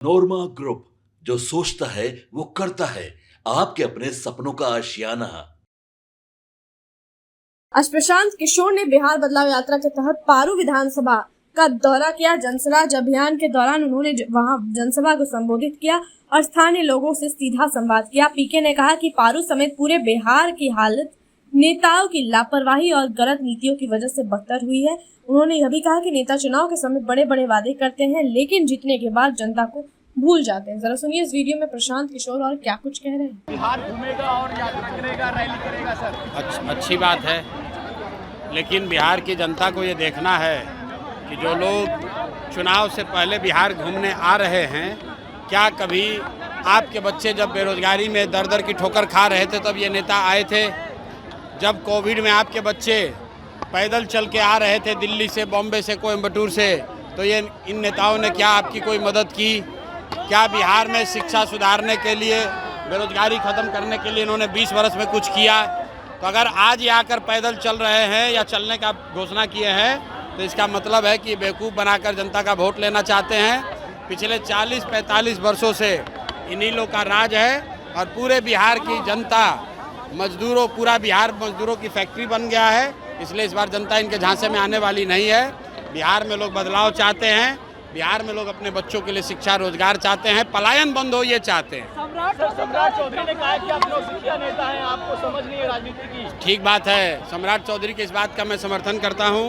नोरमा group, जो सोचता है वो करता है। आपके अपने सपनों का आशियाना। आज प्रशांत किशोर ने बिहार बदलाव यात्रा के तहत पारू विधानसभा का दौरा किया। जनसुराज अभियान के दौरान उन्होंने वहां जनसभा को संबोधित किया और स्थानीय लोगों से सीधा संवाद किया। पीके ने कहा कि पारू समेत पूरे बिहार की हालत नेताओं की लापरवाही और गलत नीतियों की वजह से बदतर हुई है। उन्होंने यह भी कहा कि नेता चुनाव के समय बड़े बड़े वादे करते हैं, लेकिन जीतने के बाद जनता को भूल जाते हैं। जरा सुनिए इस वीडियो में प्रशांत किशोर और क्या कुछ कह रहे हैं। बिहार घूमेगा और यात्रा करेगा, रैली करेगा सर। अच्छी बात है, लेकिन बिहार की जनता को ये देखना है कि जो लोग चुनाव से पहले बिहार घूमने आ रहे हैं, क्या कभी आपके बच्चे जब बेरोजगारी में दर दर की ठोकर खा रहे थे तब ये नेता आए थे? जब कोविड में आपके बच्चे पैदल चल के आ रहे थे दिल्ली से, बॉम्बे से, कोयम्बटूर से, तो ये इन नेताओं ने क्या आपकी कोई मदद की? क्या बिहार में शिक्षा सुधारने के लिए, बेरोजगारी ख़त्म करने के लिए इन्होंने 20 वर्ष में कुछ किया? तो अगर आज ये आकर पैदल चल रहे हैं या चलने का घोषणा किए हैं तो इसका मतलब है कि बेवकूफ़ बनाकर जनता का वोट लेना चाहते हैं। पिछले 40-45 वर्षों से इन्हीं लोग का राज है और पूरे बिहार की जनता मजदूरों, पूरा बिहार मजदूरों की फैक्ट्री बन गया है। इसलिए इस बार जनता इनके झांसे में आने वाली नहीं है। बिहार में लोग बदलाव चाहते हैं, बिहार में लोग अपने बच्चों के लिए शिक्षा रोजगार चाहते हैं, पलायन बंद हो ये चाहते हैं। सम्राट चौधरी ने कहा कि आप नौसिखिया नेता हैं, आपको समझ नहीं है राजनीति की। ठीक बात है, सम्राट चौधरी की इस बात का मैं समर्थन करता हूं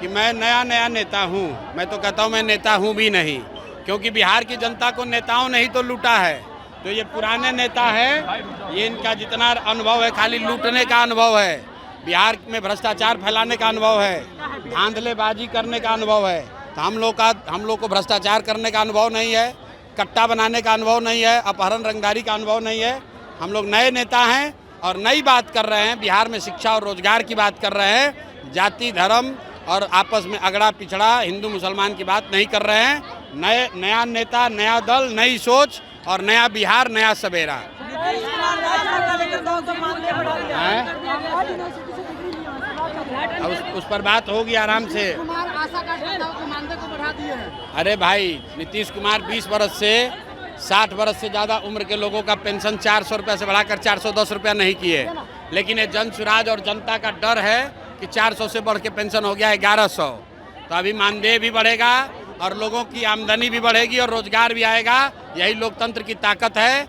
कि मैं नया नेता हूं। मैं तो कहता हूं मैं नेता हूं भी नहीं, क्योंकि बिहार की जनता को नेताओं ने ही तो लूटा है। तो ये पुराने नेता हैं, ये इनका जितना अनुभव है खाली लूटने का अनुभव है, बिहार में भ्रष्टाचार फैलाने का अनुभव है, धांधलेबाजी करने का अनुभव है। तो हम लोग को भ्रष्टाचार करने का अनुभव नहीं है, कट्टा बनाने का अनुभव नहीं है, अपहरण रंगदारी का अनुभव नहीं है। हम लोग नए नेता हैं और नई बात कर रहे हैं। बिहार में शिक्षा और रोजगार की बात कर रहे हैं, जाति धर्म और आपस में अगड़ा पिछड़ा हिंदू मुसलमान की बात नहीं कर रहे हैं। नया नेता, नया दल, नई सोच और नया बिहार, नया सवेरा। उस पर बात होगी आराम से। अरे भाई, नीतीश कुमार 20 वर्ष से 60 वर्ष से ज़्यादा उम्र के लोगों का पेंशन 400 रुपये से बढ़ाकर 410 रुपया नहीं किए, लेकिन ये जनसुराज और जनता का डर है कि 400 से बढ़ के पेंशन हो गया 1100। तो अभी मानदेय भी बढ़ेगा और लोगों की आमदनी भी बढ़ेगी और रोजगार भी आएगा। यही लोकतंत्र की ताकत है।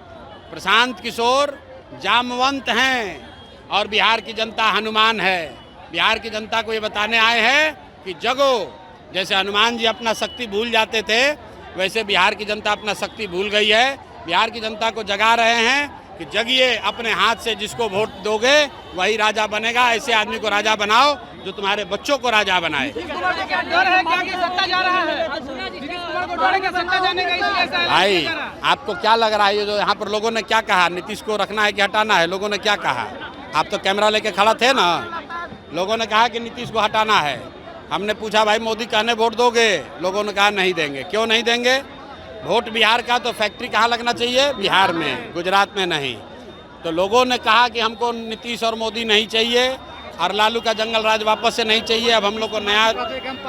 प्रशांत किशोर जामवंत हैं और बिहार की जनता हनुमान है। बिहार की जनता को ये बताने आए हैं कि जगो। जैसे हनुमान जी अपना शक्ति भूल जाते थे, वैसे बिहार की जनता अपना शक्ति भूल गई है। बिहार की जनता को जगा रहे हैं कि जगिए, अपने हाथ से जिसको वोट दोगे वही राजा बनेगा। ऐसे आदमी को राजा बनाओ जो तुम्हारे बच्चों को राजा बनाए। भाई, आपको क्या लग रहा है ये जो यहाँ पर लोगों ने क्या कहा, नीतीश को रखना है कि हटाना है? लोगों ने क्या कहा? आप तो कैमरा लेके खड़ा थे ना। लोगों ने कहा कि नीतीश को हटाना है। हमने पूछा भाई मोदी कहने वोट दोगे? लोगों ने कहा नहीं देंगे। क्यों नहीं देंगे? वोट बिहार का तो फैक्ट्री कहाँ लगना चाहिए? बिहार में, गुजरात में नहीं। तो लोगों ने कहा कि हमको नीतीश और मोदी नहीं चाहिए और लालू का जंगल राज वापस से नहीं चाहिए। अब हम लोग को नया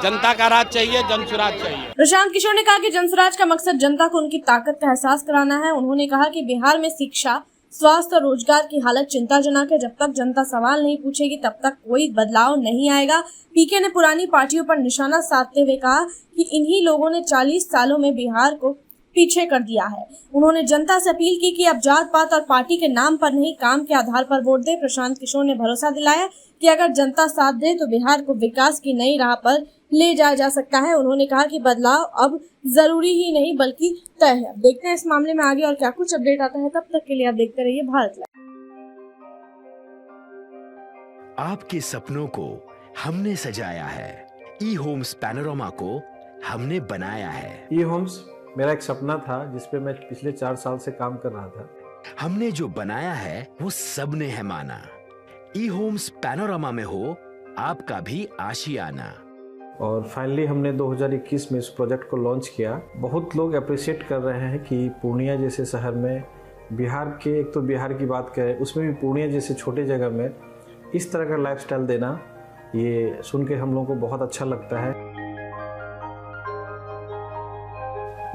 जनता का राज चाहिए, जनसुराज चाहिए। प्रशांत किशोर ने कहा कि जनसुराज का मकसद जनता को उनकी ताकत का एहसास कराना है। उन्होंने कहा कि बिहार में शिक्षा, स्वास्थ्य और रोजगार की हालत चिंताजनक है। जब तक जनता सवाल नहीं पूछेगी तब तक कोई बदलाव नहीं आएगा। पीके ने पुरानी पार्टियों पर निशाना साधते हुए कहा कि इन्हीं लोगों ने 40 सालों में बिहार को पीछे कर दिया है। उन्होंने जनता से अपील की कि अब जात पात और पार्टी के नाम पर नहीं, काम के आधार पर वोट दे। प्रशांत किशोर ने भरोसा दिलाया कि अगर जनता साथ दे तो बिहार को विकास की नई राह पर ले जाया जा सकता है। उन्होंने कहा कि बदलाव अब जरूरी ही नहीं बल्कि तय है। देखते हैं इस मामले में आगे और क्या कुछ अपडेट आता है। तब तक के लिए आप देखते रहिए भारत लाइव। आपके सपनों को हमने सजाया है, ई होम्स पैनोरमा को हमने बनाया है। ई होम्स मेरा एक सपना था जिसपे मैं पिछले 4 साल से काम कर रहा था। हमने जो बनाया है वो सबने है माना। ई होम्स पैनोरमा में हो आपका भी आशियाना। और फाइनली हमने 2021 में इस प्रोजेक्ट को लॉन्च किया। बहुत लोग अप्रिशिएट कर रहे हैं कि पूर्णिया जैसे शहर में, बिहार के, एक तो बिहार की बात करें उसमें भी पूर्णिया जैसे छोटे जगह में इस तरह का लाइफस्टाइल देना, ये सुन के हम लोगों को बहुत अच्छा लगता है।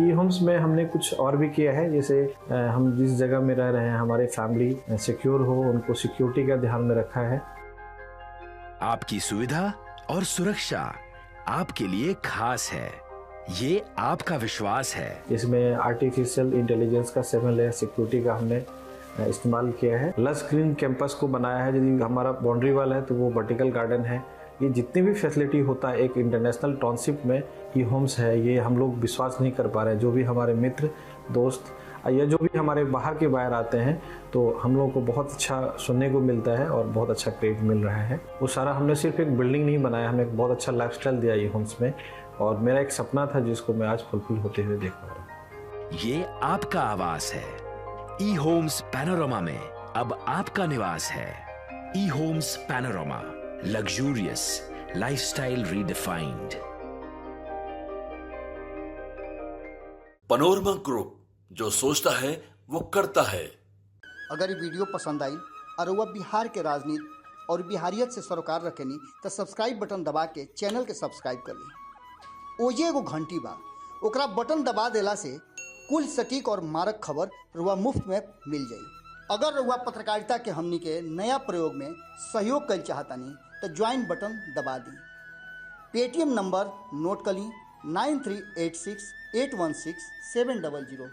ई होम्स में हमने कुछ और भी किया है, जैसे हम जिस जगह में रह रहे हैं हमारे फैमिली सिक्योर हो, उनको सिक्योरिटी का ध्यान में रखा है। आपकी सुविधा और सुरक्षा आपके लिए खास है, ये आपका विश्वास है। इसमें आर्टिफिशियल इंटेलिजेंस का 7 लेयर सिक्योरिटी का हमने इस्तेमाल किया है। लस ग्रीन कैंपस को बनाया है, यदि हमारा बाउंड्री वाल है तो वो वर्टिकल गार्डन है। ये जितनी भी फैसिलिटी होता है एक इंटरनेशनल टाउनशिप में ई होम्स है, ये हम लोग विश्वास नहीं कर पा रहे हैं। जो भी हमारे मित्र दोस्त या जो भी हमारे बाहर आते हैं तो हम लोगों को बहुत अच्छा सुनने को मिलता है और बहुत अच्छा क्रेडिट मिल रहा है। वो सारा हमने सिर्फ एक बिल्डिंग नहीं बनाया, हमने एक बहुत अच्छा लाइफस्टाइल दिया ई होम्स में, और मेरा एक सपना था जिसको मैं आज फुलफिल होते हुए देख पा रहा हूँ। ये आपका आवास है। ई होम्स पैनोरामा में अब आपका निवास है। E Homes Panorama, luxurious lifestyle redefined. Panorama group, जो सोचता है वो करता है। अगर ये वीडियो पसंद आई और वह बिहार के राजनीति और बिहारियत से सरोकार रखेनी तो सब्सक्राइब बटन दबा के चैनल के सब्सक्राइब कर ली। ओजे एगो घंटी बा, ओकरा बटन दबा देला से कुल सटीक और मारक खबर रुआ मुफ्त में मिल जाई। अगर रुआ पत्रकारिता के हमनी के नया प्रयोग में सहयोग कर चाहतानी तो ज्वाइन बटन दबा दी। पेटीएम नंबर नोट कर ली 9386816700।